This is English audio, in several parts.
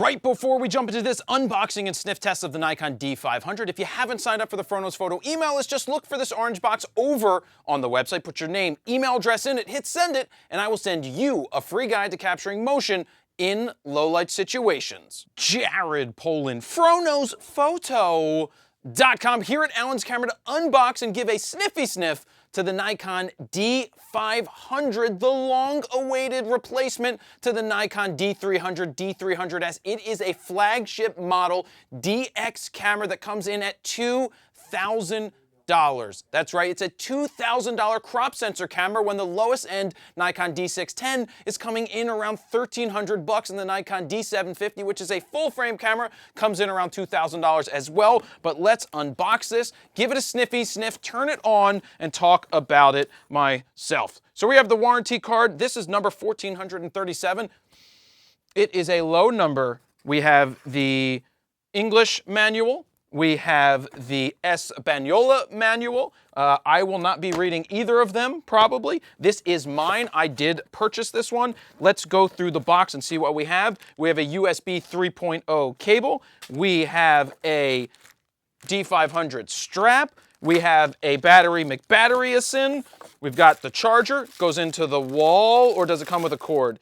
Right before we jump into this unboxing and sniff test of the Nikon D500, if you haven't signed up for the Fronos Photo email list, just look for this orange box over on the website, put your name, email address in it, hit send it, and I will send you a free guide to capturing motion in low-light situations. Jared Polin, FronosPhoto.com, here at Alan's Camera to unbox and give a sniffy sniff to the Nikon D500, the long-awaited replacement to the Nikon D300, D300S. It is a flagship model DX camera that comes in at $2,000. That's right, it's a $2,000 crop sensor camera when the lowest end Nikon D610 is coming in around $1,300 and the Nikon D750, which is a full frame camera, comes in around $2,000 as well. But let's unbox this, give it a sniffy sniff, turn it on, and talk about it myself. So we have the warranty card. This is number 1437. It is a low number. We have the English manual. We have the Española manual. I will not be reading either of them, probably. This is mine. I did purchase this one. Let's go through the box and see what we have. We have a USB 3.0 cable. We have a D500 strap. We have a battery McBattery-a-sin. We've got the charger. Goes into the wall, or does it come with a cord?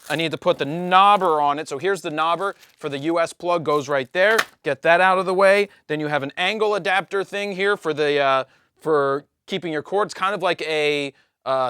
I need to put the knobber on it. So here's the knobber for the US plug, goes right there. Get that out of the way. Then you have an angle adapter thing here for the for keeping your cord. It's kind of like a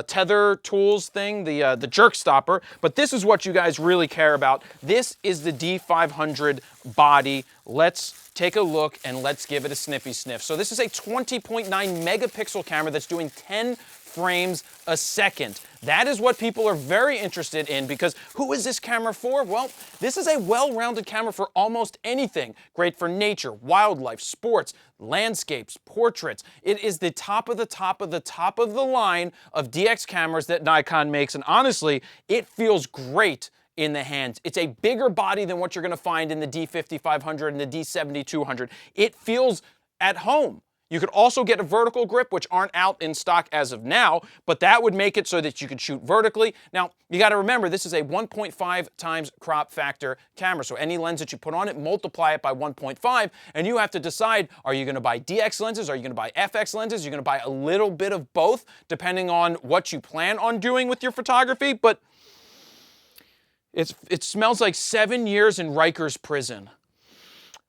tether tools thing, the jerk stopper. But this is what you guys really care about. This is the D500 body. Let's take a look and let's give it a sniffy sniff. So this is a 20.9 megapixel camera that's doing 10 frames a second. That is what people are very interested in, because who is this camera for? Well, this is a well-rounded camera for almost anything. Great for nature, wildlife, sports, landscapes, portraits. It is the top of the top of the top of the line of DX cameras that Nikon makes, and honestly, it feels great in the hands. It's a bigger body than what you're going to find in the D5500 and the D7200. It feels at home. You could also get a vertical grip, which aren't out in stock as of now, but that would make it so that you could shoot vertically. Now, you got to remember, this is a 1.5 times crop factor camera, so any lens that you put on it, multiply it by 1.5, and you have to decide, are you going to buy DX lenses? Are you going to buy FX lenses? You're going to buy a little bit of both, depending on what you plan on doing with your photography, but it smells like 7 years in Rikers prison.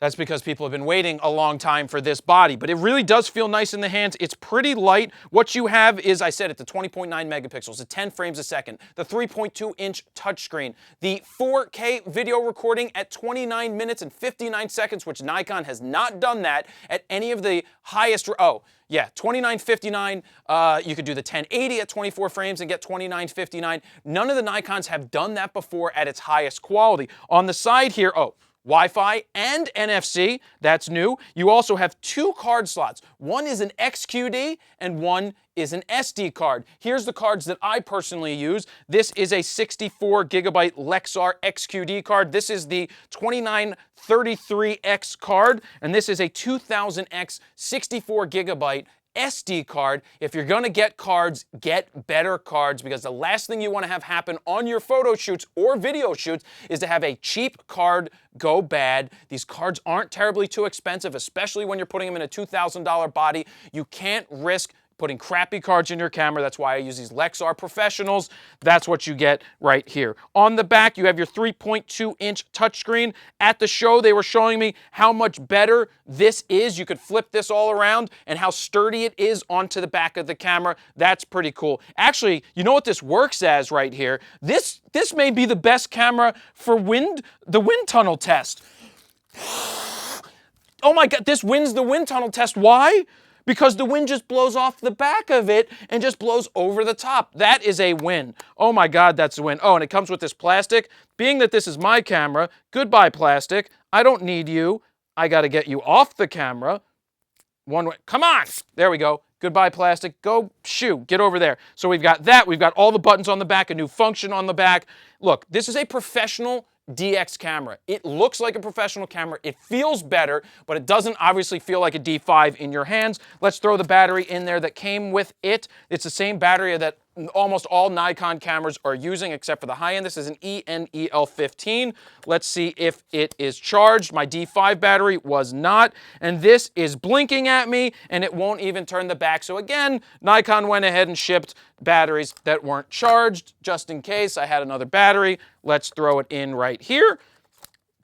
That's because people have been waiting a long time for this body, but it really does feel nice in the hands. It's pretty light. What you have is, I said it, the 20.9 megapixels, the 10 frames a second, the 3.2-inch touchscreen, the 4K video recording at 29 minutes and 59 seconds, which Nikon has not done that at any of the highest, yeah, 2959, you could do the 1080 at 24 frames and get 2959. None of the Nikons have done that before at its highest quality. On the side here, Wi-Fi and NFC, that's new. You also have 2 card slots. One is an XQD and one is an SD card. Here's the cards that I personally use. This is a 64 gigabyte Lexar XQD card. This is the 2933X card, and this is a 2000X 64 gigabyte SD card. If you're gonna get cards, get better cards, because the last thing you wanna have happen on your photo shoots or video shoots is to have a cheap card go bad. These cards aren't terribly too expensive, especially when you're putting them in a $2,000 body. You can't risk putting crappy cards in your camera. That's why I use these Lexar Professionals. That's what you get right here. On the back, you have your 3.2-inch touchscreen. At the show, they were showing me how much better this is. You could flip this all around and how sturdy it is onto the back of the camera. That's pretty cool. Actually, you know what this works as right here? This may be the best camera for the wind tunnel test. Oh my God, this wins the wind tunnel test. Why? Because the wind just blows off the back of it and just blows over the top. That is a win. Oh my God, that's a win. Oh, and it comes with this plastic. Being that this is my camera, goodbye plastic. I don't need you. I got to get you off the camera. One way. Come on. There we go. Goodbye plastic. Go shoot. Get over there. So we've got that. We've got all the buttons on the back, a new function on the back. Look, this is a professional DX camera. It looks like a professional camera. It feels better, but it doesn't obviously feel like a D5 in your hands. Let's throw the battery in there that came with it. It's the same battery that almost all Nikon cameras are using, except for the high end. This is an ENEL15. Let's see if it is charged. My D5 battery was not, and this is blinking at me, and it won't even turn the back. So again, Nikon went ahead and shipped batteries that weren't charged, just in case I had another battery. Let's throw it in right here.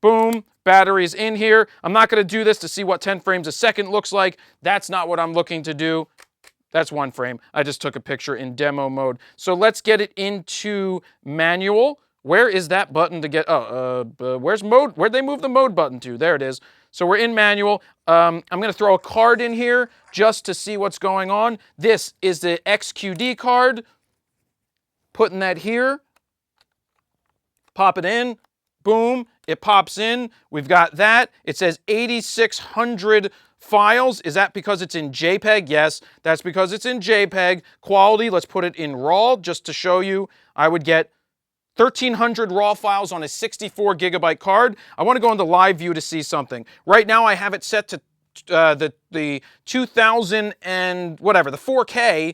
Boom, battery's in here. I'm not gonna do this to see what 10 frames a second looks like. That's not what I'm looking to do. That's one frame. I just took a picture in demo mode. So let's get it into manual. Where is that button to get, where's mode? Where'd they move the mode button to? There it is. So we're in manual. I'm gonna throw a card in here just to see what's going on. This is the XQD card. Putting that here. Pop it in. Boom, it pops in. We've got that. It says 8,600 files. Is that because it's in JPEG? Yes, that's because it's in JPEG. Quality, let's put it in RAW just to show you. I would get 1,300 RAW files on a 64 gigabyte card. I want to go into live view to see something. Right now I have it set to the 2000 and whatever, the 4K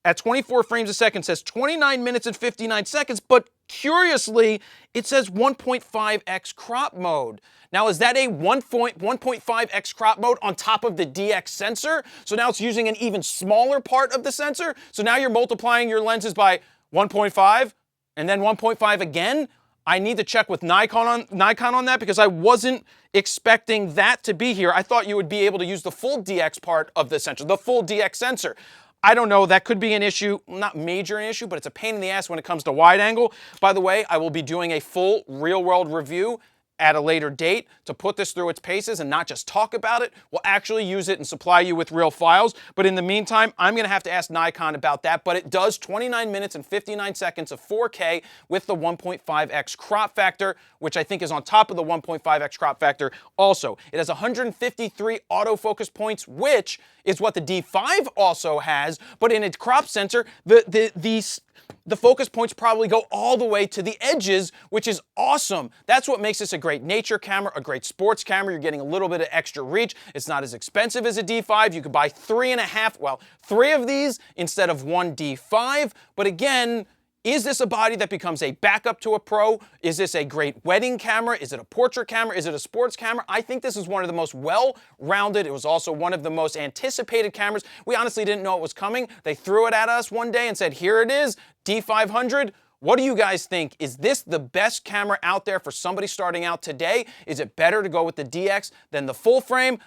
at 24 frames a second. Says 29 minutes and 59 seconds, but curiously, it says 1.5x crop mode. Now, is that a 1.5x crop mode on top of the DX sensor? So now it's using an even smaller part of the sensor? So now you're multiplying your lenses by 1.5 and then 1.5 again? I need to check with Nikon on that because I wasn't expecting that to be here. I thought you would be able to use the full DX part of the sensor, the full DX sensor. I don't know, that could be an issue, not major an issue, but it's a pain in the ass when it comes to wide angle. By the way, I will be doing a full real world review at a later date to put this through its paces and not just talk about it. We'll actually use it and supply you with real files. But in the meantime, I'm gonna have to ask Nikon about that. But it does 29 minutes and 59 seconds of 4K with the 1.5x crop factor, which I think is on top of the 1.5x crop factor also. It has 153 autofocus points, which is what the D5 also has, but in its crop sensor, the focus points probably go all the way to the edges, which is awesome. That's what makes this a great nature camera, a great sports camera. You're getting a little bit of extra reach. It's not as expensive as a D5. You could buy three of these instead of one D5. But again, is this a body that becomes a backup to a Pro? Is this a great wedding camera? Is it a portrait camera? Is it a sports camera? I think this is one of the most well-rounded. It was also one of the most anticipated cameras. We honestly didn't know it was coming. They threw it at us one day and said, here it is, D500. What do you guys think? Is this the best camera out there for somebody starting out today? Is it better to go with the DX than the full frame?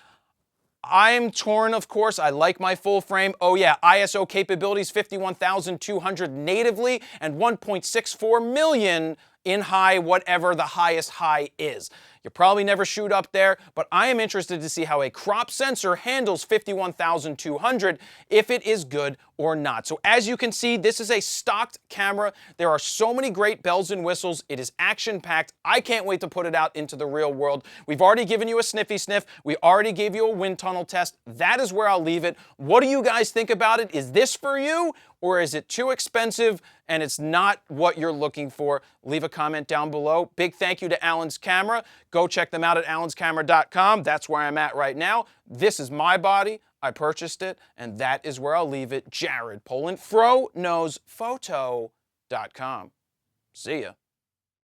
I'm torn, of course. I like my full frame. Oh yeah, ISO capabilities, 51,200 natively and 1.64 million in high, whatever the highest high is. You probably never shoot up there, but I am interested to see how a crop sensor handles 51,200, if it is good or not. So as you can see, this is a stocked camera. There are so many great bells and whistles. It is action-packed. I can't wait to put it out into the real world. We've already given you a sniffy sniff. We already gave you a wind tunnel test. That is where I'll leave it. What do you guys think about it? Is this for you, or is it too expensive and it's not what you're looking for? Leave a comment down below. Big thank you to Allen's Camera. Go check them out at allenscamera.com. That's where I'm at right now. This is my body. I purchased it, and that is where I'll leave it. Jared Poland, FroKnowsPhoto.com. See ya.